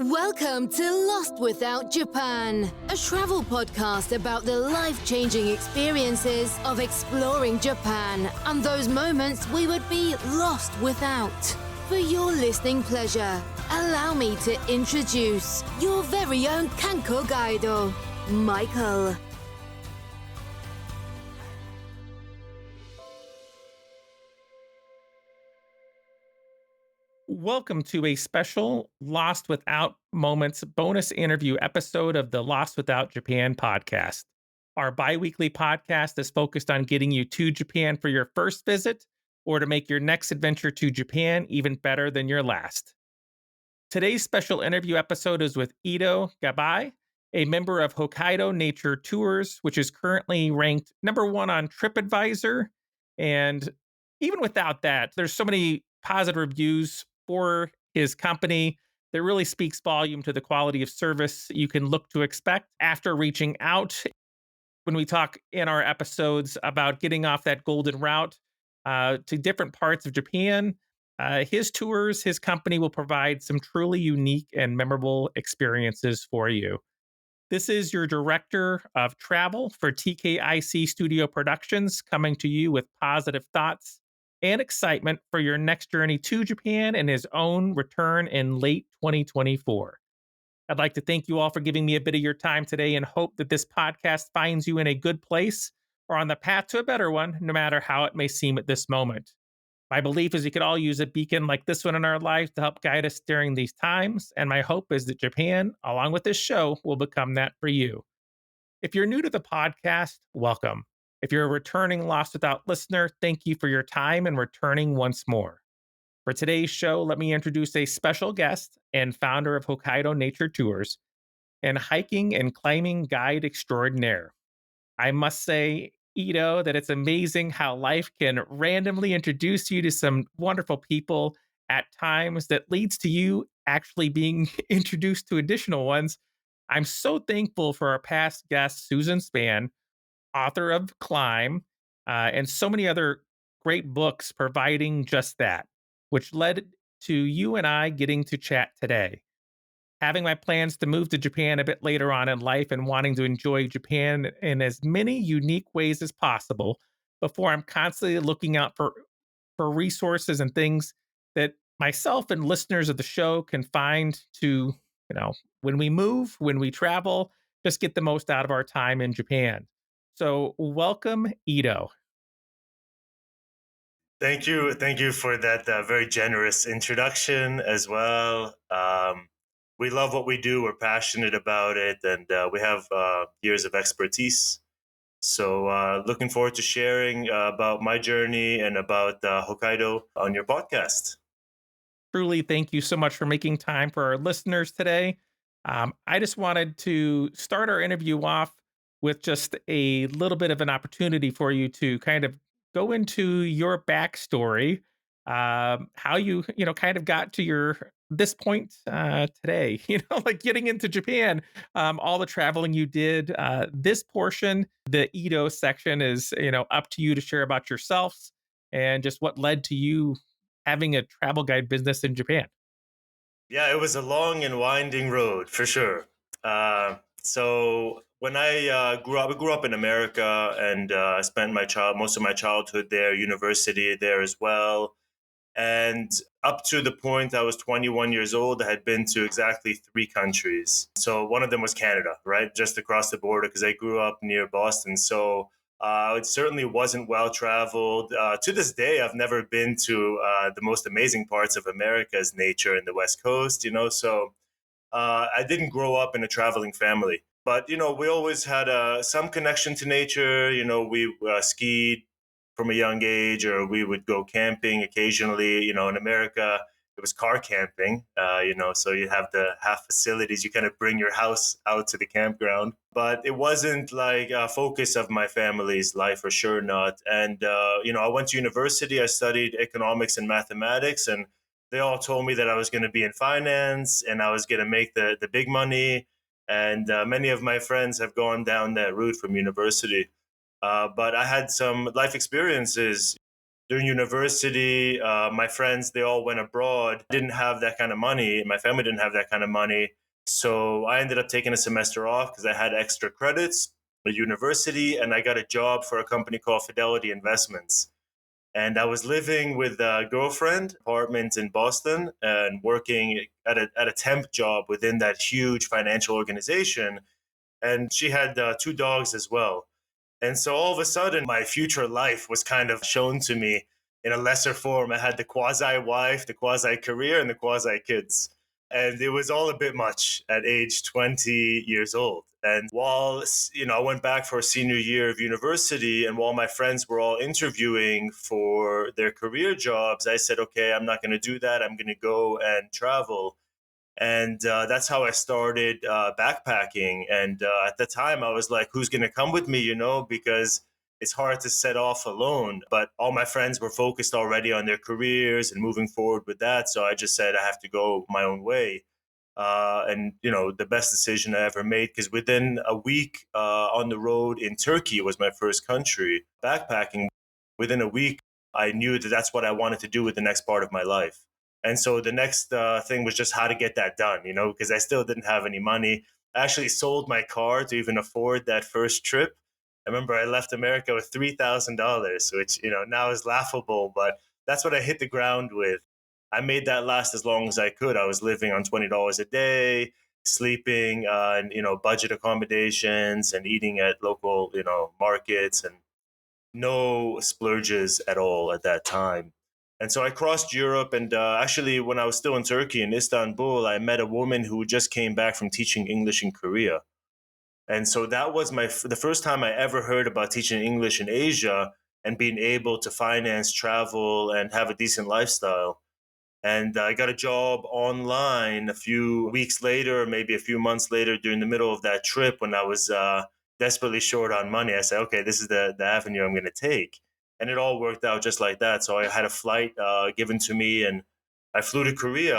Welcome to Lost Without Japan, a travel podcast about the life-changing experiences of exploring Japan and those moments we would be lost without. For your listening pleasure, allow me to introduce your very own Kanko Guido, Michael. Welcome to a special Lost Without Moments bonus interview episode of the Lost Without Japan podcast. Our bi-weekly podcast is focused on getting you to Japan for your first visit or to make your next adventure to Japan even better than your last. Today's special interview episode is with Ido Gabay, a member of Hokkaido Nature Tours, which is currently ranked #1 on TripAdvisor. And even without that, there's so many positive reviews for his company that really speaks volume to the quality of service you can look to expect after reaching out. When we talk in our episodes about getting off that golden route to different parts of Japan, his tours, his company will provide some truly unique and memorable experiences for you. This is your director of travel for TKIC Studio Productions, coming to you with positive thoughts and excitement for your next journey to Japan and his own return in late 2024. I'd like to thank you all for giving me a bit of your time today and hope that this podcast finds you in a good place or on the path to a better one, no matter how it may seem at this moment. My belief is we could all use a beacon like this one in our lives to help guide us during these times, and my hope is that Japan, along with this show, will become that for you. If you're new to the podcast, welcome. If you're a returning Lost Without listener, thank you for your time and returning once more. For today's show, let me introduce a special guest and founder of Hokkaido Nature Tours and hiking and climbing guide extraordinaire. I must say, Ido, that it's amazing how life can randomly introduce you to some wonderful people at times that leads to you actually being introduced to additional ones. I'm so thankful for our past guest, Susan Span, author of Climb, and so many other great books providing just that, which led to you and I getting to chat today. Having my plans to move to Japan a bit later on in life and wanting to enjoy Japan in as many unique ways as possible before I'm constantly looking out for resources and things that myself and listeners of the show can find to, when we move, when we travel, just get the most out of our time in Japan. So welcome, Ido. Thank you. Thank you for that very generous introduction as well. We love what we do. We're passionate about it, and we have years of expertise. So looking forward to sharing about my journey and about Hokkaido on your podcast. Truly, thank you so much for making time for our listeners today. I just wanted to start our interview off with just a little bit of an opportunity for you to kind of go into your backstory, how you kind of got to your this point today. Like getting into Japan, all the traveling you did. This portion, the Ido section, is up to you to share about yourselves and just what led to you having a travel guide business in Japan. Yeah, it was a long and winding road for sure. So when I grew up in America, and I spent most of my childhood there, university there as well. And up to the point I was 21 years old, I had been to exactly 3 countries. So one of them was Canada, right? Just across the border, because I grew up near Boston. So it certainly wasn't well traveled. To this day, I've never been to the most amazing parts of America's nature in the West Coast, So I didn't grow up in a traveling family. But, we always had some connection to nature. We skied from a young age, or we would go camping occasionally. In America, it was car camping, so you have the half facilities. You kind of bring your house out to the campground. But it wasn't like a focus of my family's life, for sure not. And, I went to university. I studied economics and mathematics, and they all told me that I was going to be in finance and I was going to make the big money. And many of my friends have gone down that route from university. But I had some life experiences. during university, my friends, they all went abroad, didn't have that kind of money. My family didn't have that kind of money. So I ended up taking a semester off because I had extra credits at university, and I got a job for a company called Fidelity Investments. And I was living with a girlfriend, apartment in Boston, and working at a temp job within that huge financial organization. And she had two dogs as well. And so all of a sudden, my future life was kind of shown to me in a lesser form. I had the quasi wife, the quasi career, and the quasi kids. And it was all a bit much at age 20 years old. And while, I went back for a senior year of university, and while my friends were all interviewing for their career jobs, I said, okay, I'm not going to do that. I'm going to go and travel. And that's how I started backpacking. And at the time, I was like, who's going to come with me, because it's hard to set off alone. But all my friends were focused already on their careers and moving forward with that. So I just said, I have to go my own way. The best decision I ever made, because within a week on the road in Turkey was my first country backpacking. Within a week, I knew that that's what I wanted to do with the next part of my life. And so the next thing was just how to get that done, because I still didn't have any money. I actually sold my car to even afford that first trip. I remember I left America with $3,000, which, now is laughable, but that's what I hit the ground with. I made that last as long as I could. I was living on $20 a day, sleeping in, budget accommodations and eating at local, markets, and no splurges at all at that time. And so I crossed Europe, and actually, when I was still in Turkey, in Istanbul, I met a woman who just came back from teaching English in Korea. And so that was the first time I ever heard about teaching English in Asia and being able to finance travel and have a decent lifestyle. And I got a job online a few weeks later, maybe a few months later, during the middle of that trip when I was desperately short on money. I said, okay, this is the avenue I'm going to take. And it all worked out just like that. So I had a flight given to me, and I flew to Korea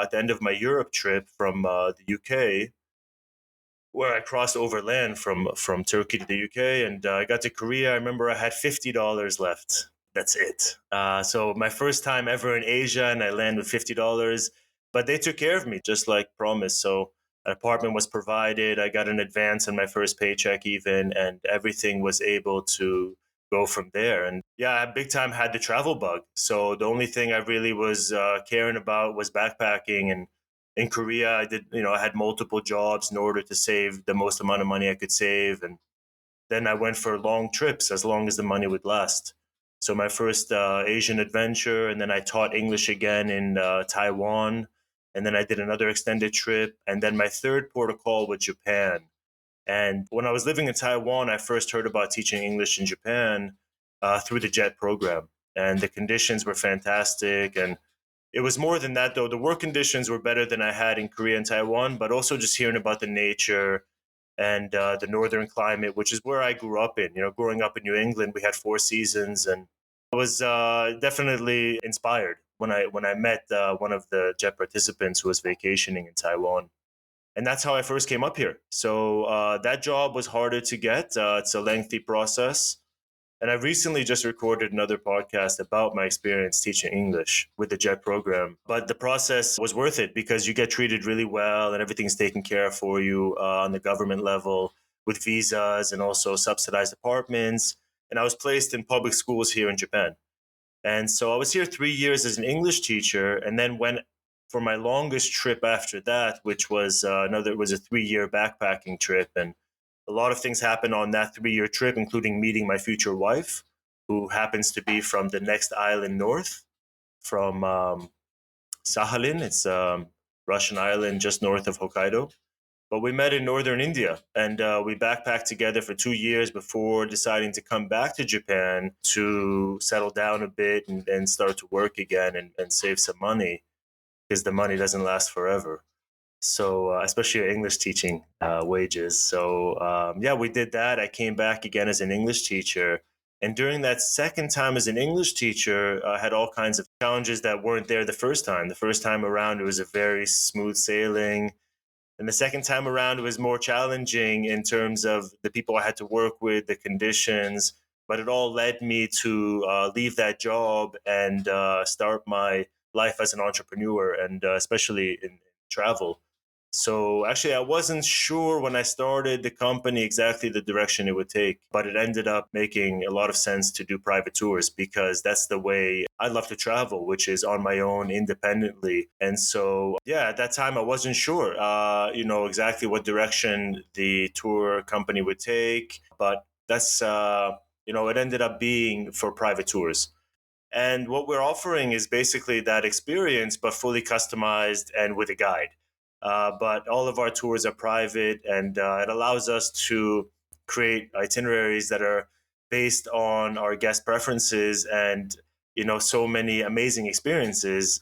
at the end of my Europe trip from the UK, where I crossed overland from Turkey to the UK, and I got to Korea. I remember I had $50 left. That's it. So my first time ever in Asia, and I landed with $50. But they took care of me just like promised. So an apartment was provided. I got an advance on my first paycheck, even, and everything was able to go from there. And yeah, I big time had the travel bug. So the only thing I really was caring about was backpacking. And in Korea, I had multiple jobs in order to save the most amount of money I could save. And then I went for long trips as long as the money would last. So my first Asian adventure, and then I taught English again in Taiwan. And then I did another extended trip. And then my third port of call was Japan. And when I was living in Taiwan, I first heard about teaching English in Japan through the JET program. And the conditions were fantastic. And it was more than that, though. The work conditions were better than I had in Korea and Taiwan, but also just hearing about the nature and the northern climate, which is where I grew up in. Growing up in New England, we had four seasons, and I was definitely inspired when I met one of the JET participants who was vacationing in Taiwan. And that's how I first came up here. So that job was harder to get. It's a lengthy process. And I recently just recorded another podcast about my experience teaching English with the JET program. But the process was worth it because you get treated really well and everything's taken care of for you on the government level with visas and also subsidized apartments. And I was placed in public schools here in Japan. And so I was here 3 years as an English teacher, and then went for my longest trip after that, which was it was a 3 year backpacking trip. And a lot of things happened on that 3 year trip, including meeting my future wife, who happens to be from the next island north, from Sakhalin. It's Russian island just north of Hokkaido. But we met in northern India, and we backpacked together for 2 years before deciding to come back to Japan to settle down a bit and start to work again and save some money, because the money doesn't last forever. So, especially your English teaching wages. So, yeah, we did that. I came back again as an English teacher. And during that second time as an English teacher, I had all kinds of challenges that weren't there the first time. The first time around, it was a very smooth sailing. And the second time around, it was more challenging in terms of the people I had to work with, the conditions. but it all led me to leave that job and start my life as an entrepreneur, and especially in travel. So actually, I wasn't sure when I started the company exactly the direction it would take, but it ended up making a lot of sense to do private tours because that's the way I love to travel, which is on my own independently. And so, yeah, at that time, I wasn't sure, exactly what direction the tour company would take, but it ended up being for private tours. And what we're offering is basically that experience, but fully customized and with a guide. But all of our tours are private, and it allows us to create itineraries that are based on our guest preferences and so many amazing experiences,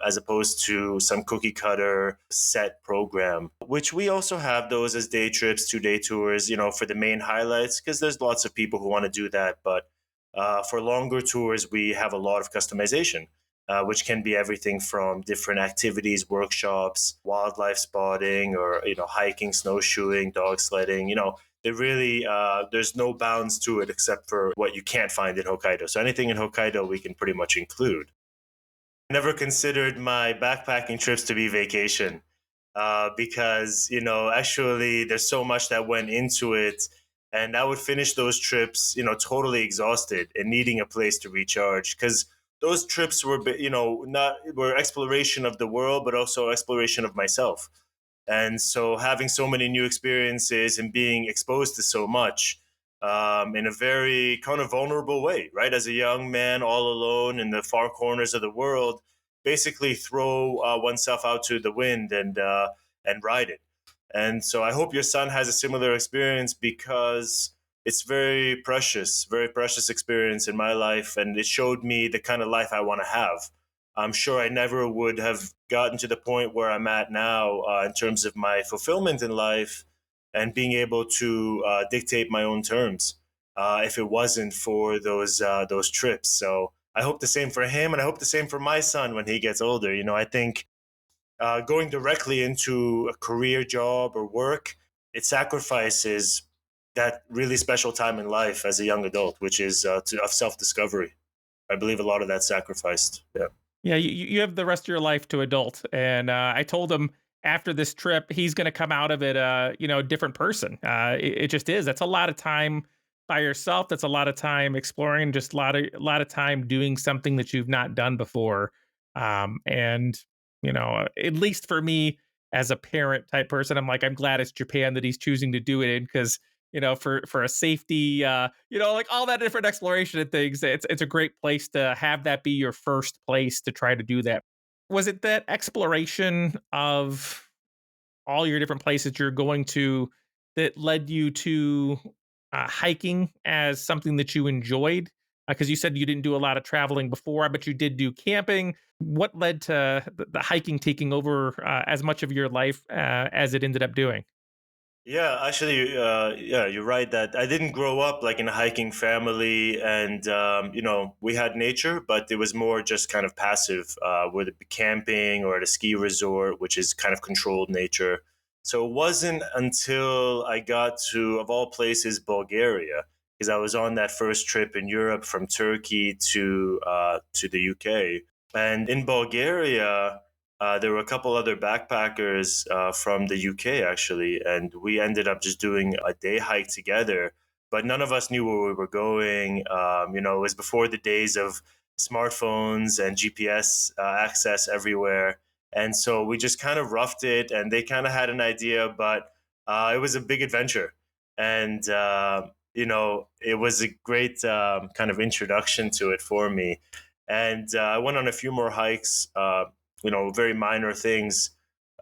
as opposed to some cookie cutter set program, which we also have those as day trips, 2 day tours, for the main highlights, because there's lots of people who want to do that. But for longer tours, we have a lot of customization, which can be everything from different activities, workshops, wildlife spotting, or hiking, snowshoeing, dog sledding. There's no bounds to it except for what you can't find in Hokkaido. So anything in Hokkaido we can pretty much include. I never considered my backpacking trips to be vacation, because actually there's so much that went into it, and I would finish those trips totally exhausted and needing a place to recharge, because those trips were not were exploration of the world, but also exploration of myself. And so having so many new experiences and being exposed to so much, in a very kind of vulnerable way, right? As a young man all alone in the far corners of the world, basically throw oneself out to the wind and ride it. And so I hope your son has a similar experience, because it's very precious experience in my life, and it showed me the kind of life I want to have. I'm sure I never would have gotten to the point where I'm at now, in terms of my fulfillment in life and being able to dictate my own terms, if it wasn't for those trips. So I hope the same for him, and I hope the same for my son when he gets older. I think going directly into a career job or work, it sacrifices that really special time in life as a young adult, which is of self discovery. I believe a lot of that's sacrificed. Yeah. Yeah, you have the rest of your life to adult, and I told him after this trip he's going to come out of it, a different person. It just is. That's a lot of time by yourself. That's a lot of time exploring. Just a lot of time doing something that you've not done before. And at least for me as a parent type person, I'm glad it's Japan that he's choosing to do it in, because for a safety, like all that different exploration and things. It's a great place to have that be your first place to try to do that. Was it that exploration of all your different places you're going to that led you to hiking as something that you enjoyed? Because you said you didn't do a lot of traveling before, but you did do camping. What led to the hiking taking over as much of your life as it ended up doing? Yeah, actually, yeah, you're right that I didn't grow up like in a hiking family, and we had nature, but it was more just kind of passive, whether it be camping or at a ski resort, which is kind of controlled nature. So it wasn't until I got to, of all places, Bulgaria, because I was on that first trip in Europe from Turkey to the UK, and in Bulgaria. There were a couple other backpackers from the UK actually, and we ended up just doing a day hike together. But none of us knew where we were going. It was before the days of smartphones and GPS access everywhere, and so we just kind of roughed it. And they kind of had an idea, but it was a big adventure, and it was a great kind of introduction to it for me. And I went on a few more hikes. Very minor things.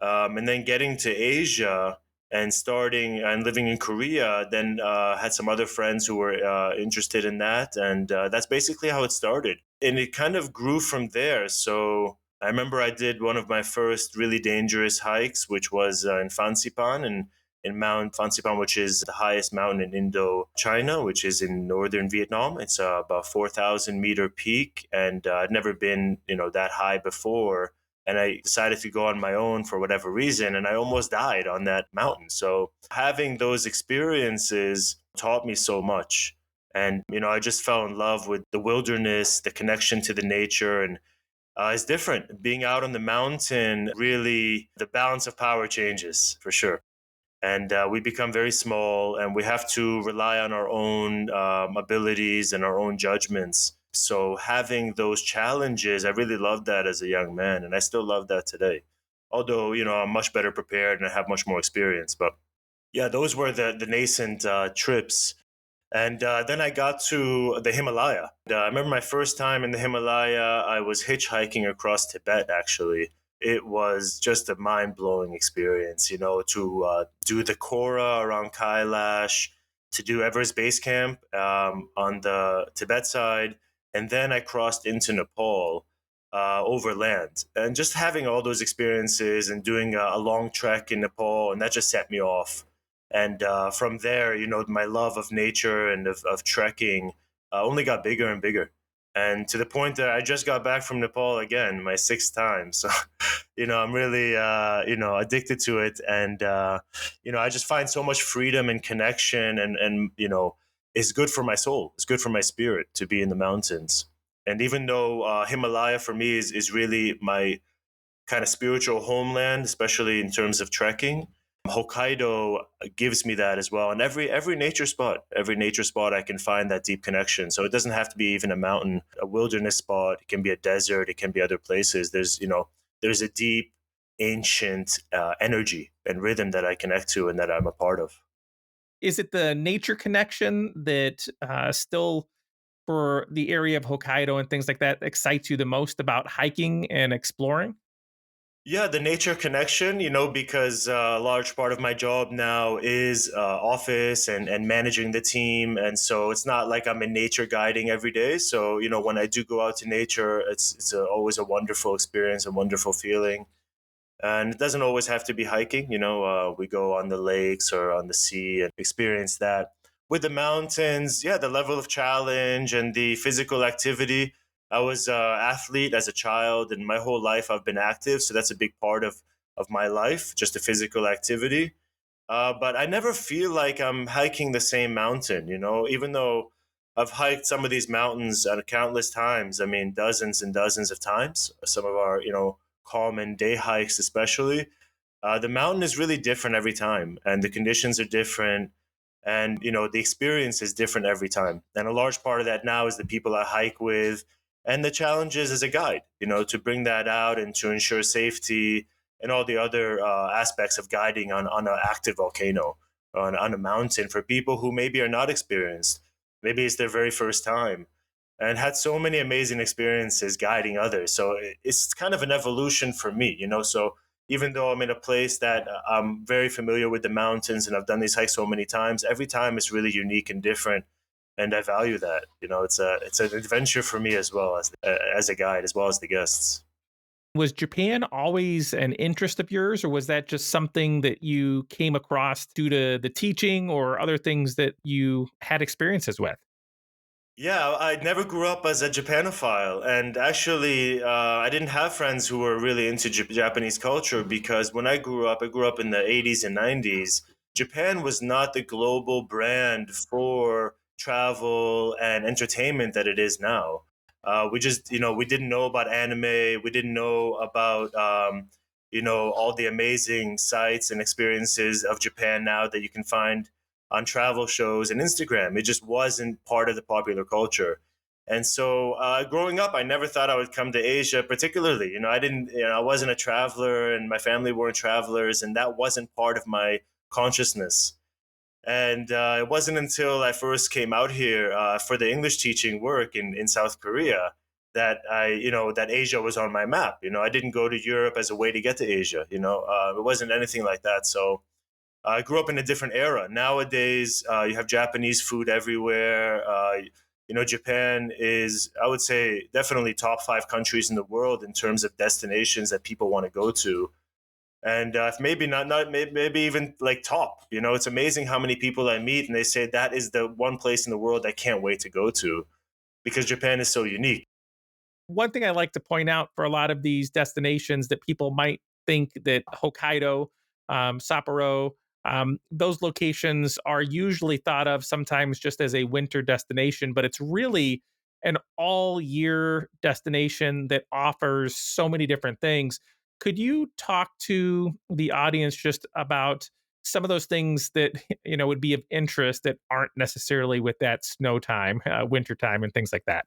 And then getting to Asia and starting and living in Korea, then had some other friends who were interested in that. And that's basically how it started. And it kind of grew from there. So I remember I did one of my first really dangerous hikes, which was in Fansipan, and in Mount Fansipan, which is the highest mountain in Indo-China, which is in northern Vietnam. It's about 4,000-meter peak, and I'd never been, that high before. And I decided to go on my own for whatever reason, and I almost died on that mountain. So having those experiences taught me so much. And, I just fell in love with the wilderness, the connection to the nature. And it's different. Being out on the mountain, really, the balance of power changes for sure. And we become very small, and we have to rely on our own abilities and our own judgments. So having those challenges, I really loved that as a young man, and I still love that today. Although, I'm much better prepared and I have much more experience. But yeah, those were the nascent trips. And then I got to the Himalaya. I remember my first time in the Himalaya, I was hitchhiking across Tibet, actually. It was just a mind blowing experience, to do the Kora around Kailash, to do Everest Base Camp on the Tibet side. And then I crossed into Nepal overland. And just having all those experiences and doing a long trek in Nepal, and that just set me off. And from there, my love of nature and of trekking only got bigger and bigger. And to the point that I just got back from Nepal again, my sixth time. So, I'm really, addicted to it. And, I just find so much freedom and connection and it's good for my soul. It's good for my spirit to be in the mountains. And even though Himalaya for me is really my kind of spiritual homeland, especially in terms of trekking, Hokkaido gives me that as well. And every nature spot, I can find that deep connection. So it doesn't have to be even a mountain, a wilderness spot. It can be a desert. It can be other places. There's a deep, ancient energy and rhythm that I connect to and that I'm a part of. Is it the nature connection that still, for the area of Hokkaido and things like that, excites you the most about hiking and exploring? Yeah, the nature connection, because a large part of my job now is office and managing the team. And so it's not like I'm in nature guiding every day. So, when I do go out to nature, it's always a wonderful experience, a wonderful feeling. And it doesn't always have to be hiking. We go on the lakes or on the sea and experience that. With the mountains, yeah, the level of challenge and the physical activity. I was an athlete as a child, and my whole life I've been active. So that's a big part of my life, just the physical activity. But I never feel like I'm hiking the same mountain, even though I've hiked some of these mountains countless times. I mean, dozens and dozens of times. Some of our, common day hikes, especially. The mountain is really different every time, and the conditions are different. And, the experience is different every time. And a large part of that now is the people I hike with and the challenges as a guide, to bring that out and to ensure safety and all the other aspects of guiding on an active volcano, on a mountain for people who maybe are not experienced. Maybe it's their very first time and had so many amazing experiences guiding others. So it's kind of an evolution for me, So even though I'm in a place that I'm very familiar with the mountains and I've done these hikes so many times, every time it's really unique and different. And I value that. It's an adventure for me as well as a guide, as well as the guests. Was Japan always an interest of yours, or was that just something that you came across due to the teaching or other things that you had experiences with? Yeah, I never grew up as a Japanophile, and actually, I didn't have friends who were really into Japanese culture because when I grew up in the 80s and 90s. Japan was not the global brand for travel and entertainment that it is now. We just, we didn't know about anime, we didn't know about, all the amazing sites and experiences of Japan now that you can find on travel shows and Instagram. It just wasn't part of the popular culture. And so, growing up, I never thought I would come to Asia, particularly. I didn't, I wasn't a traveler, and my family weren't travelers, and that wasn't part of my consciousness. And it wasn't until I first came out here for the English teaching work in South Korea that that Asia was on my map. I didn't go to Europe as a way to get to Asia. It wasn't anything like that. So I grew up in a different era. Nowadays, you have Japanese food everywhere. Japan is, I would say, definitely top five countries in the world in terms of destinations that people want to go to. And maybe not maybe even like top. It's amazing how many people I meet and they say that is the one place in the world I can't wait to go to because Japan is so unique. One thing I like to point out for a lot of these destinations that people might think that Hokkaido, Sapporo, those locations are usually thought of sometimes just as a winter destination, but it's really an all year destination that offers so many different things. Could you talk to the audience just about some of those things that would be of interest that aren't necessarily with that snow time, winter time, and things like that?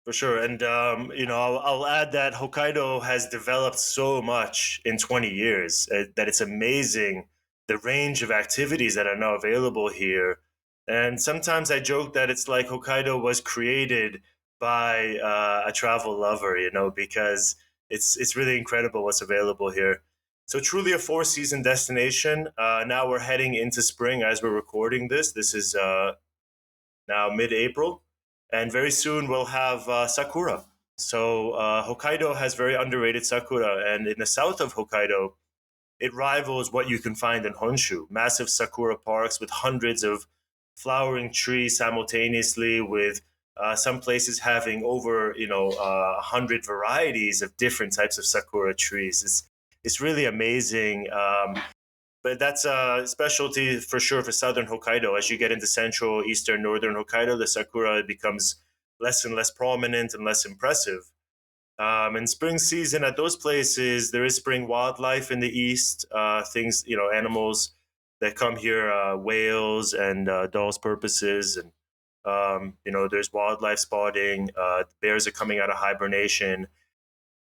For sure. And, I'll add that Hokkaido has developed so much in 20 years that it's amazing the range of activities that are now available here. And sometimes I joke that it's like Hokkaido was created by a travel lover, because it's really incredible what's available here. So truly a four-season destination. Now we're heading into spring as we're recording this. This is now mid-April, and very soon we'll have sakura. So Hokkaido has very underrated sakura, and in the south of Hokkaido, it rivals what you can find in Honshu. Massive sakura parks with hundreds of flowering trees simultaneously, with some places having over 100 varieties of different types of sakura trees. It's really amazing. But that's a specialty for sure for southern Hokkaido. As you get into central, eastern, northern Hokkaido, the sakura becomes less and less prominent and less impressive. In spring season at those places, there is spring wildlife in the east. Things, animals that come here, whales and Dall's porpoises, and there's wildlife spotting. Bears are coming out of hibernation.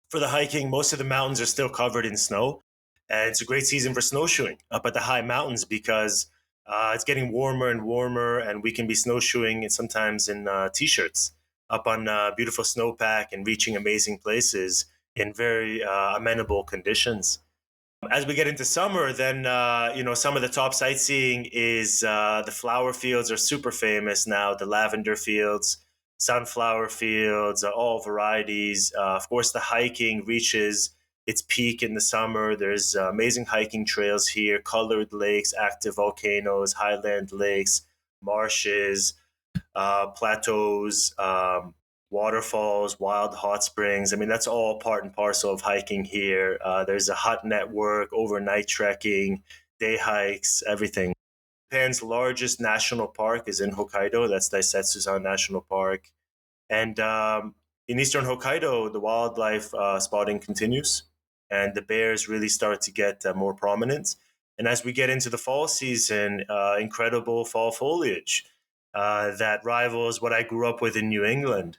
For the hiking, most of the mountains are still covered in snow. And it's a great season for snowshoeing up at the high mountains because it's getting warmer and warmer, and we can be snowshoeing sometimes in t-shirts up on beautiful snowpack and reaching amazing places in very amenable conditions. As we get into summer, then some of the top sightseeing is the flower fields are super famous now. The lavender fields, sunflower fields, all varieties. Of course, the hiking reaches its peak in the summer. There's amazing hiking trails here, colored lakes, active volcanoes, highland lakes, marshes, plateaus, waterfalls, wild hot springs. I mean, that's all part and parcel of hiking here. There's a hut network, overnight trekking, day hikes, everything. Japan's largest national park is in Hokkaido. That's Daisetsu-san National Park. And in eastern Hokkaido, the wildlife spotting continues, and the bears really start to get more prominent. And as we get into the fall season, incredible fall foliage that rivals what I grew up with in New England,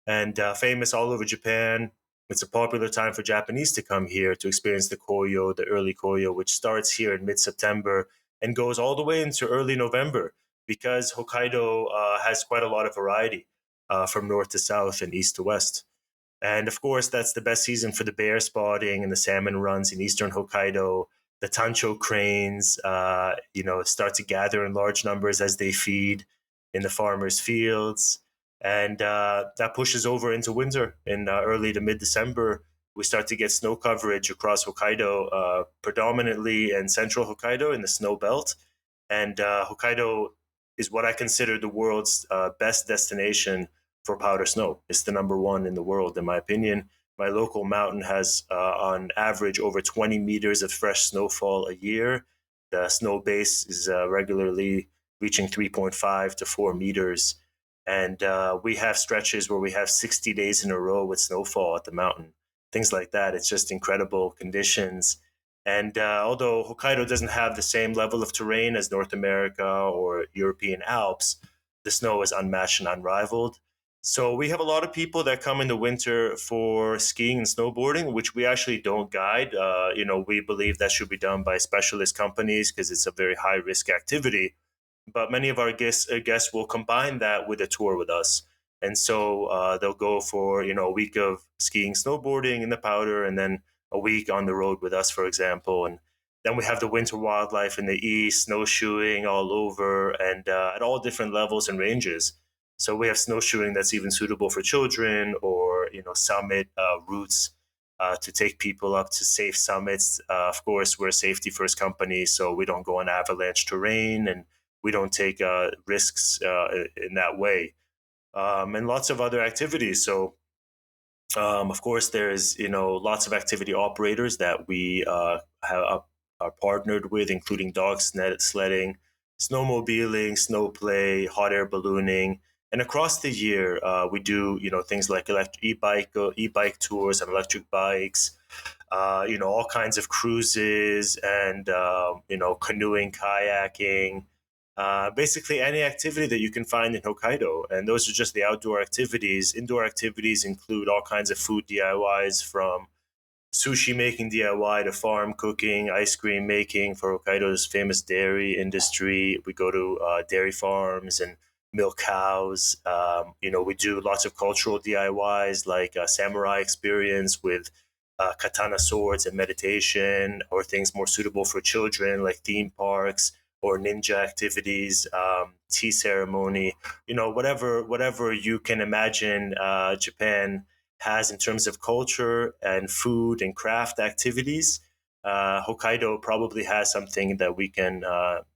and famous all over Japan. It's a popular time for Japanese to come here to experience the koyo, the early koyo, which starts here in mid-September and goes all the way into early November, because Hokkaido has quite a lot of variety from north to south and east to west. And of course, that's the best season for the bear spotting and the salmon runs in eastern Hokkaido. The tancho cranes, start to gather in large numbers as they feed in the farmers' fields. And that pushes over into winter in early to mid-December. We start to get snow coverage across Hokkaido, predominantly in central Hokkaido in the snow belt. And Hokkaido is what I consider the world's best destination for powder snow. It's the number one in the world, in my opinion. My local mountain has, on average, over 20 meters of fresh snowfall a year. The snow base is regularly reaching 3.5 to 4 meters. And we have stretches where we have 60 days in a row with snowfall at the mountain, things like that. It's just incredible conditions. And although Hokkaido doesn't have the same level of terrain as North America or European Alps, the snow is unmatched and unrivaled. So we have a lot of people that come in the winter for skiing and snowboarding, which we actually don't guide. We believe that should be done by specialist companies because it's a very high risk activity. But many of our guests will combine that with a tour with us. And so they'll go for, a week of skiing, snowboarding in the powder, and then a week on the road with us, for example. And then we have the winter wildlife in the east, snowshoeing all over and at all different levels and ranges. So we have snowshoeing that's even suitable for children, or, summit routes to take people up to safe summits. Of course, we're a safety first company, so we don't go on avalanche terrain, and we don't take risks in that way. And lots of other activities. So, of course, there's, lots of activity operators that we have are partnered with, including dog sledding, snowmobiling, snow play, hot air ballooning. And across the year, we do, things like electric e-bike tours and electric bikes, all kinds of cruises and, canoeing, kayaking, basically any activity that you can find in Hokkaido. And those are just the outdoor activities. Indoor activities include all kinds of food DIYs, from sushi making DIY to farm cooking, ice cream making for Hokkaido's famous dairy industry. We go to dairy farms and milk cows. We do lots of cultural DIYs like samurai experience with katana swords and meditation, or things more suitable for children like theme parks or ninja activities, tea ceremony, whatever you can imagine Japan has in terms of culture and food and craft activities. Hokkaido probably has something that we can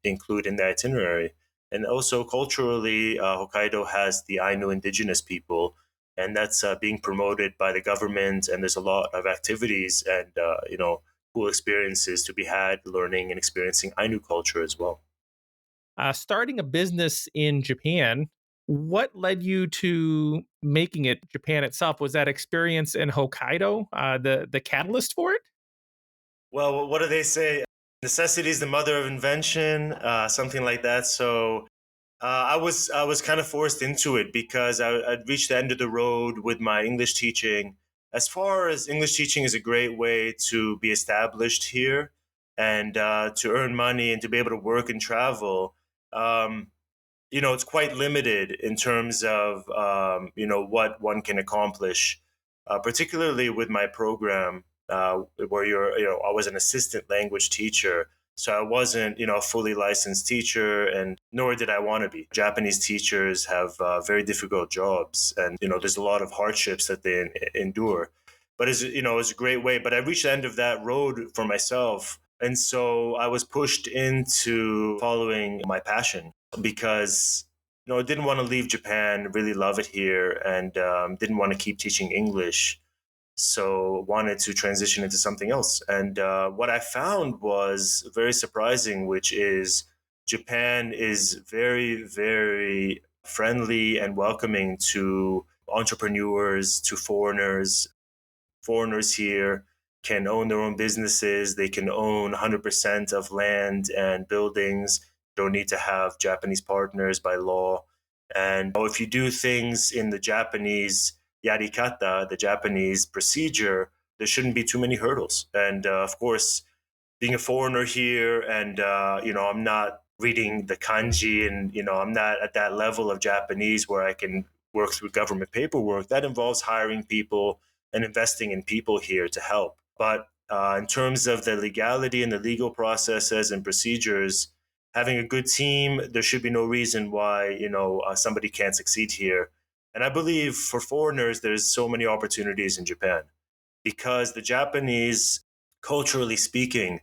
include in the itinerary. And also culturally, Hokkaido has the Ainu indigenous people, and that's being promoted by the government. And there's a lot of activities and cool experiences to be had, learning and experiencing Ainu culture as well. Starting a business in Japan, what led you to making it Japan itself? Was that experience in Hokkaido the catalyst for it? Well, what do they say? Necessity is the mother of invention, something like that. So I was kind of forced into it because I'd reached the end of the road with my English teaching. As far as English teaching is a great way to be established here and to earn money and to be able to work and travel. Um, it's quite limited in terms of what one can accomplish, particularly with my program, where I was an assistant language teacher. So I wasn't, a fully licensed teacher, and nor did I want to be. Japanese teachers have very difficult jobs, and there's a lot of hardships that they endure. But it's a great way. But I reached the end of that road for myself, and so I was pushed into following my passion because I didn't want to leave Japan, really love it here, and didn't want to keep teaching English. So wanted to transition into something else. And what I found was very surprising, which is Japan is very, very friendly and welcoming to entrepreneurs, to foreigners. Foreigners here can own their own businesses. They can own 100% of land and buildings. Don't need to have Japanese partners by law. And if you do things in the Japanese yarikata, the Japanese procedure, there shouldn't be too many hurdles. And of course, being a foreigner here, and I'm not reading the kanji, and I'm not at that level of Japanese where I can work through government paperwork. That involves hiring people and investing in people here to help. But in terms of the legality and the legal processes and procedures, having a good team, there should be no reason why somebody can't succeed here. And I believe for foreigners, there's so many opportunities in Japan because the Japanese, culturally speaking,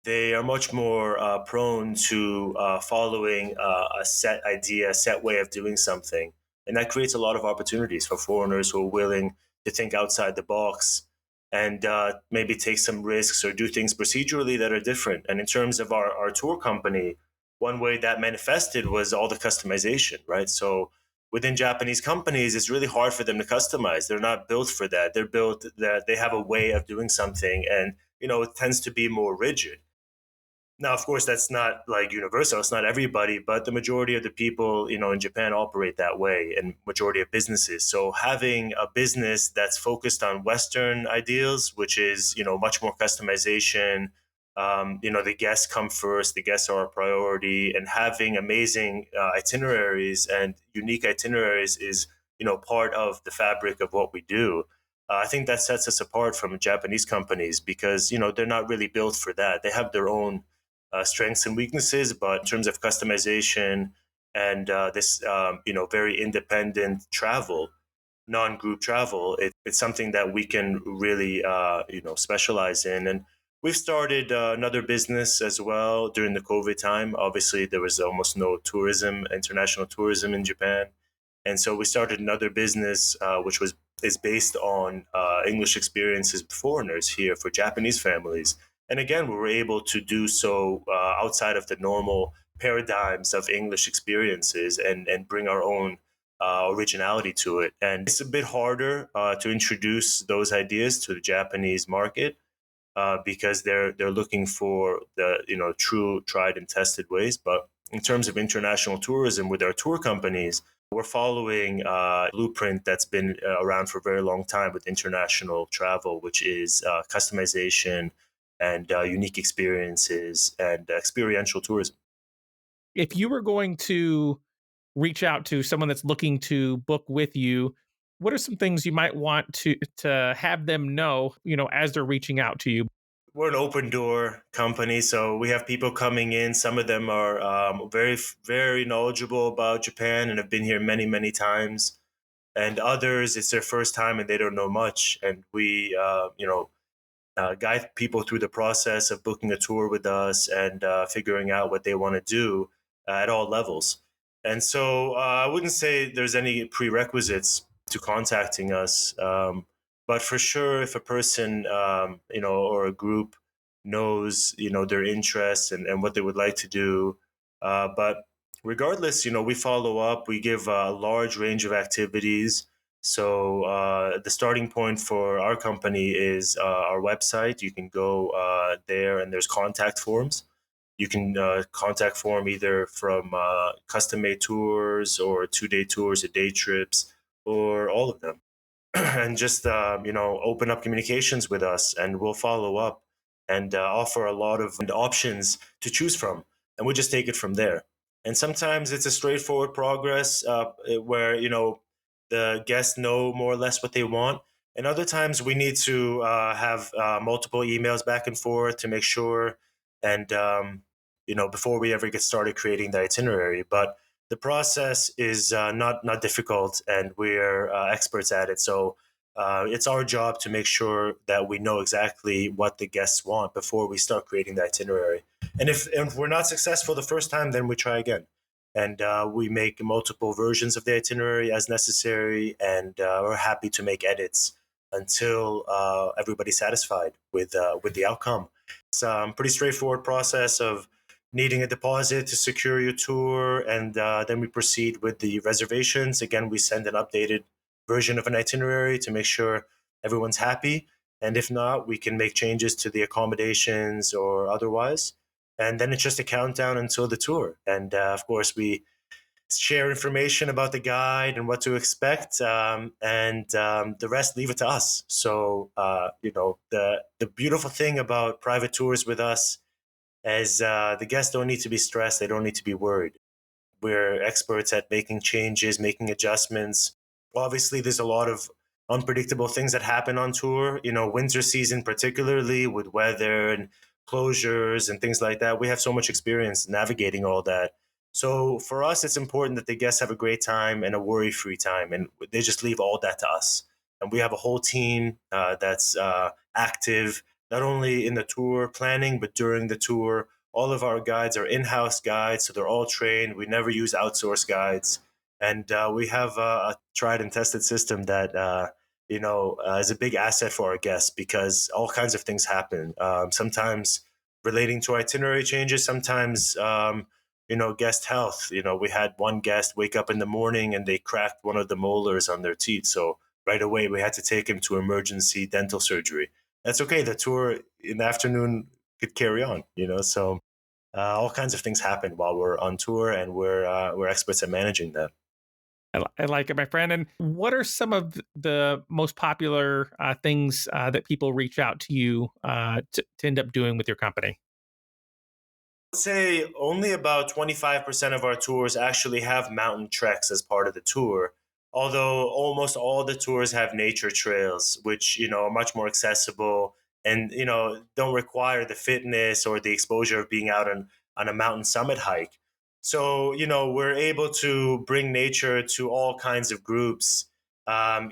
they are much more prone to following a set idea, a set way of doing something. And that creates a lot of opportunities for foreigners who are willing to think outside the box and maybe take some risks or do things procedurally that are different. And in terms of our tour company, one way that manifested was all the customization, right? So within Japanese companies, it's really hard for them to customize. They're not built for that. They're built that they have a way of doing something, and it tends to be more rigid. Now, of course, that's not like universal. It's not everybody, but the majority of the people, in Japan operate that way, and majority of businesses. So having a business that's focused on Western ideals, which is, much more customization, the guests come first, the guests are a priority, and having amazing itineraries and unique itineraries is, part of the fabric of what we do. I think that sets us apart from Japanese companies because, they're not really built for that. They have their own strengths and weaknesses, but in terms of customization and this, very independent travel, non-group travel, it's something that we can really, specialize in. And we've started another business as well during the COVID time. Obviously, there was almost no tourism, international tourism in Japan, and so we started another business, which is based on English experiences with foreigners here for Japanese families. And again, we were able to do so outside of the normal paradigms of English experiences and bring our own originality to it. And it's a bit harder to introduce those ideas to the Japanese market because they're looking for the true tried and tested ways. But in terms of international tourism with our tour companies, we're following a blueprint that's been around for a very long time with international travel, which is customization and unique experiences and experiential tourism. If you were going to reach out to someone that's looking to book with you, what are some things you might want to have them know, as they're reaching out to you? We're an open door company, so we have people coming in. Some of them are very, very knowledgeable about Japan and have been here many, many times. And others, it's their first time and they don't know much. And we, guide people through the process of booking a tour with us and figuring out what they want to do at all levels. And so I wouldn't say there's any prerequisites to contacting us, but for sure, if a person, or a group knows, their interests and what they would like to do, but regardless, we follow up. We give a large range of activities, so the starting point for our company is our website. You can go there, and there's contact forms. You can contact form either from custom made tours or 2 day tours or day trips or all of them, and just open up communications with us, and we'll follow up and offer a lot of options to choose from, and we'll just take it from there. And sometimes it's a straightforward progress where the guests know more or less what they want. And other times we need to have multiple emails back and forth to make sure, and before we ever get started creating the itinerary. But the process is not difficult, and we're experts at it. So it's our job to make sure that we know exactly what the guests want before we start creating the itinerary. And if we're not successful the first time, then we try again. And we make multiple versions of the itinerary as necessary, and we're happy to make edits until everybody's satisfied with the outcome. It's a pretty straightforward process of needing a deposit to secure your tour, and then we proceed with the reservations. Again, we send an updated version of an itinerary to make sure everyone's happy. And if not, we can make changes to the accommodations or otherwise. And then it's just a countdown until the tour. And of course, we share information about the guide and what to expect, and the rest leave it to us. So, the beautiful thing about private tours with us is the guests don't need to be stressed. They don't need to be worried. We're experts at making changes, making adjustments. Obviously, there's a lot of unpredictable things that happen on tour, winter season, particularly with weather and closures and things like that. We have so much experience navigating all that. So for us, it's important that the guests have a great time and a worry free time. And they just leave all that to us. And we have a whole team that's active, not only in the tour planning, but during the tour. All of our guides are in-house guides, so they're all trained. We never use outsourced guides, and we have a tried and tested system that is a big asset for our guests, because all kinds of things happen. Sometimes relating to itinerary changes, sometimes guest health. We had one guest wake up in the morning and they cracked one of the molars on their teeth, so right away we had to take him to emergency dental surgery. That's okay. The tour in the afternoon could carry on, so all kinds of things happen while we're on tour, and we're experts at managing that. I like it, my friend. And what are some of the most popular things that people reach out to you to end up doing with your company? I'd say only about 25% of our tours actually have mountain treks as part of the tour, although almost all the tours have nature trails, which, are much more accessible and, don't require the fitness or the exposure of being out on a mountain summit hike. So, we're able to bring nature to all kinds of groups.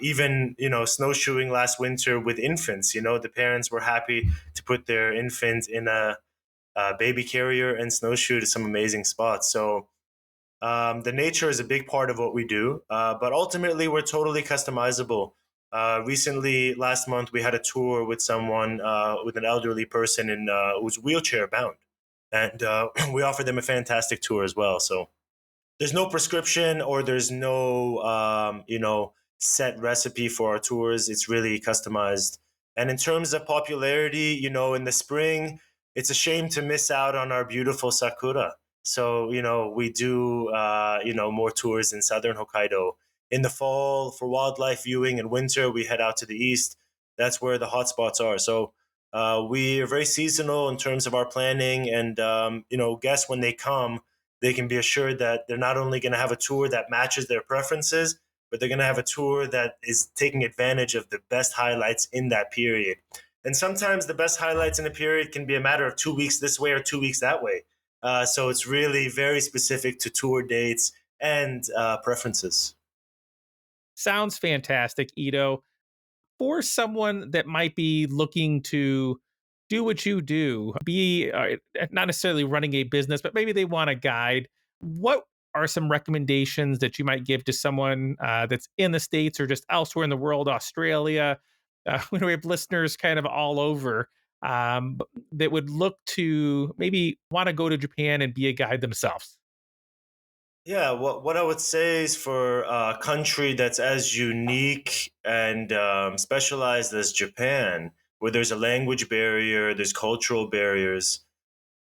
Even, snowshoeing last winter with infants, the parents were happy to put their infant in a baby carrier and snowshoe to some amazing spots. So the nature is a big part of what we do, but ultimately we're totally customizable. Recently, last month, we had a tour with someone, with an elderly person who was wheelchair bound. And we offered them a fantastic tour as well. So there's no prescription or there's no, set recipe for our tours. It's really customized. And in terms of popularity, in the spring, it's a shame to miss out on our beautiful sakura. So, we do, more tours in southern Hokkaido. In the fall, for wildlife viewing, and winter, we head out to the east. That's where the hot spots are. So, we are very seasonal in terms of our planning. And, guests, when they come, they can be assured that they're not only going to have a tour that matches their preferences, but they're going to have a tour that is taking advantage of the best highlights in that period. And sometimes the best highlights in a period can be a matter of 2 weeks this way or 2 weeks that way. So it's really very specific to tour dates and preferences. Sounds fantastic, Ido. For someone that might be looking to do what you do, be not necessarily running a business, but maybe they want a guide, what are some recommendations that you might give to someone that's in the States or just elsewhere in the world, Australia? We have listeners kind of all over that would look to maybe want to go to Japan and be a guide themselves. Yeah, what I would say is for a country that's as unique and specialized as Japan, where there's a language barrier, there's cultural barriers,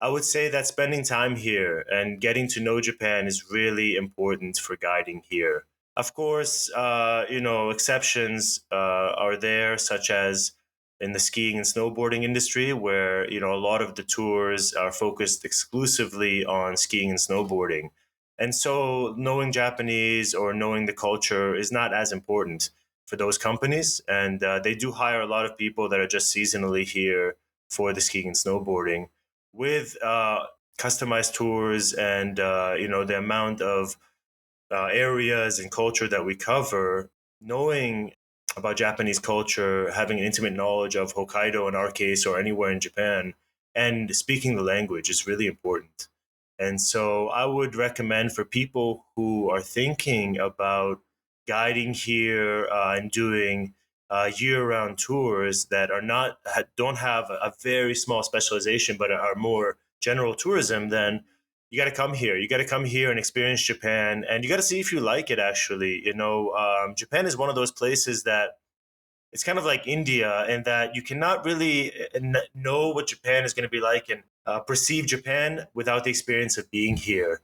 I would say that spending time here and getting to know Japan is really important for guiding here. Of course, exceptions are there, such as in the skiing and snowboarding industry, where a lot of the tours are focused exclusively on skiing and snowboarding, and so knowing Japanese or knowing the culture is not as important for those companies, and they do hire a lot of people that are just seasonally here for the skiing and snowboarding with customized tours and the amount of areas and culture that we cover. Knowing about Japanese culture, having an intimate knowledge of Hokkaido in our case or anywhere in Japan, and speaking the language is really important. And so I would recommend for people who are thinking about guiding here and doing year-round tours that are not don't have a very small specialization, but are more general tourism, then you got to come here. You got to come here and experience Japan, and you got to see if you like it. Actually, Japan is one of those places that it's kind of like India in that you cannot really know what Japan is going to be like and perceive Japan without the experience of being here.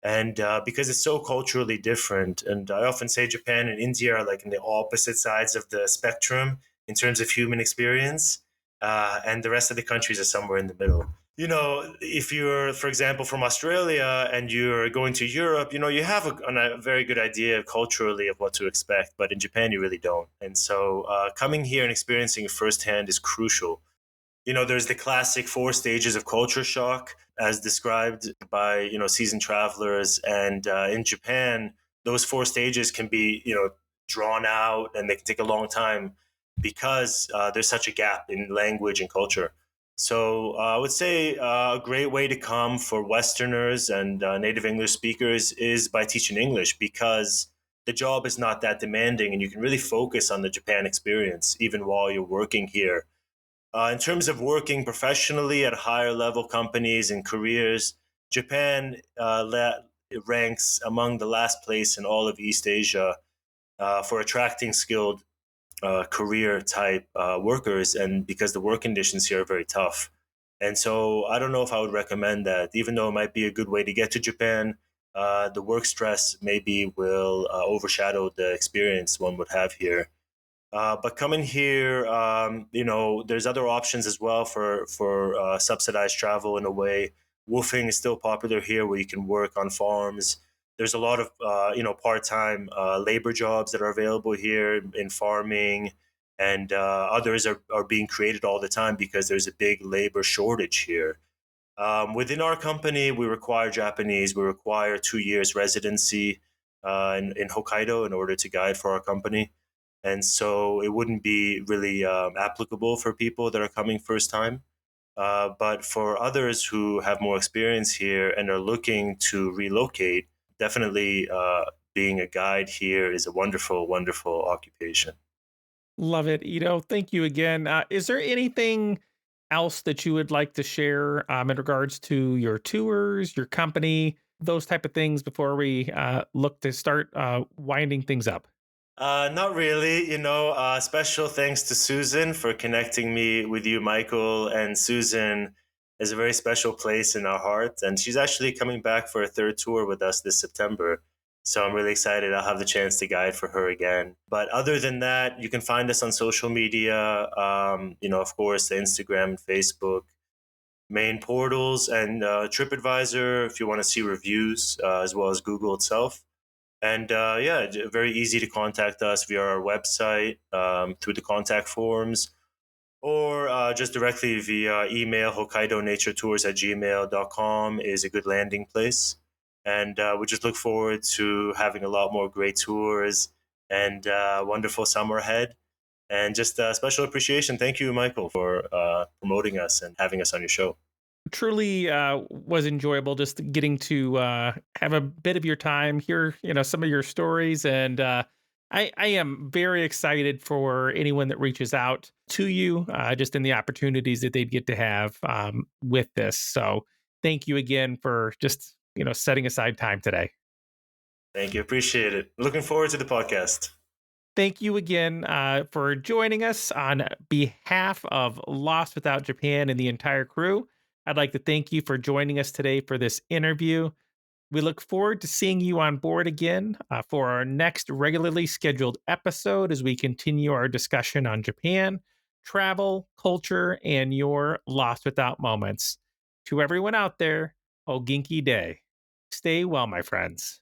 And because it's so culturally different, and I often say Japan and India are like in the opposite sides of the spectrum in terms of human experience, and the rest of the countries are somewhere in the middle. If you're, for example, from Australia and you're going to Europe, you have a very good idea culturally of what to expect, but in Japan, you really don't. And so coming here and experiencing it firsthand is crucial. There's the classic 4 stages of culture shock as described by, seasoned travelers. And in Japan, those 4 stages can be, drawn out and they can take a long time because there's such a gap in language and culture. So I would say a great way to come for Westerners and native English speakers is by teaching English because the job is not that demanding and you can really focus on the Japan experience even while you're working here. In terms of working professionally at higher level companies and careers, Japan ranks among the last place in all of East Asia for attracting skilled career type workers, and because the work conditions here are very tough. And so I don't know if I would recommend that, even though it might be a good way to get to Japan. The work stress maybe will overshadow the experience one would have here. But coming here, there's other options as well for subsidized travel in a way. Woofing is still popular here, where you can work on farms. There's a lot of part-time labor jobs that are available here in farming, and others are being created all the time because there's a big labor shortage here. Within our company, we require Japanese. We require 2 years residency in Hokkaido in order to guide for our company. And so it wouldn't be really applicable for people that are coming first time. But for others who have more experience here and are looking to relocate, definitely being a guide here is a wonderful, wonderful occupation. Love it, Ido. Thank you again. Is there anything else that you would like to share in regards to your tours, your company, those type of things before we look to start winding things up? Not really. Special thanks to Susan for connecting me with you, Michael. And Susan is a very special place in our heart. And she's actually coming back for a third tour with us this September. So I'm really excited. I'll have the chance to guide for her again. But other than that, you can find us on social media. Of course, the Instagram and Facebook main portals and TripAdvisor if you want to see reviews, as well as Google itself. And very easy to contact us via our website, through the contact forms, or just directly via email. Hokkaido Nature Tours at gmail.com is a good landing place. And we just look forward to having a lot more great tours and wonderful summer ahead. And just special appreciation. Thank you, Michael, for promoting us and having us on your show. Truly was enjoyable just getting to have a bit of your time, hear some of your stories, and I am very excited for anyone that reaches out to you, just in the opportunities that they'd get to have with this. So thank you again for just setting aside time today. Thank you. Appreciate it. Looking forward to the podcast. Thank you again for joining us on behalf of Lost Without Japan and the entire crew. I'd like to thank you for joining us today for this interview. We look forward to seeing you on board again for our next regularly scheduled episode as we continue our discussion on Japan, travel, culture, and your Lost Without moments. To everyone out there, Oginki Day. Stay well, my friends.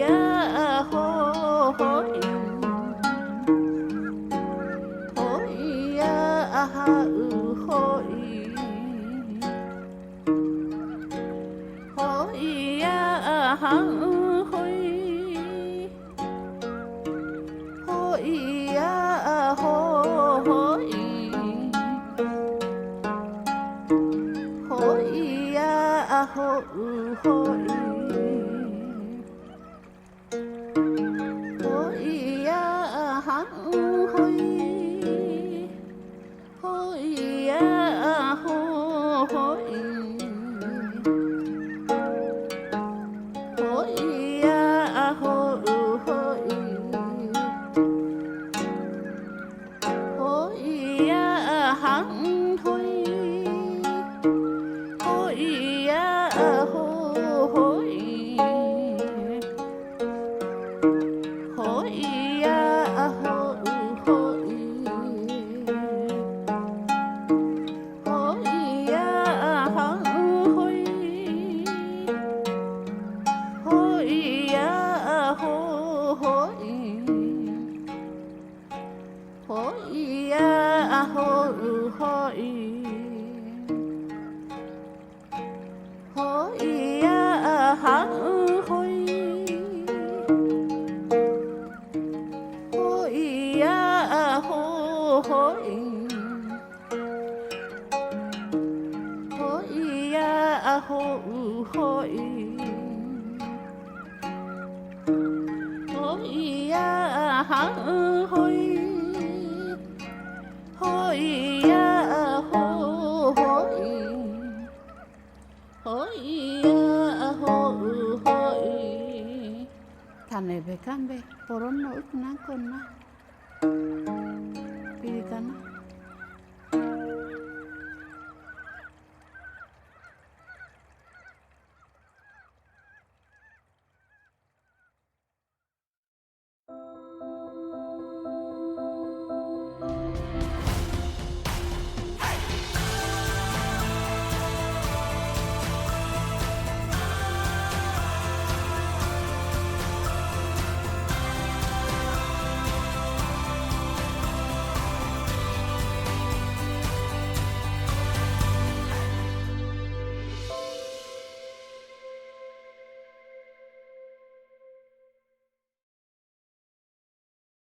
Yeah. Kane be kambe, porono ikna kona. Pirikana.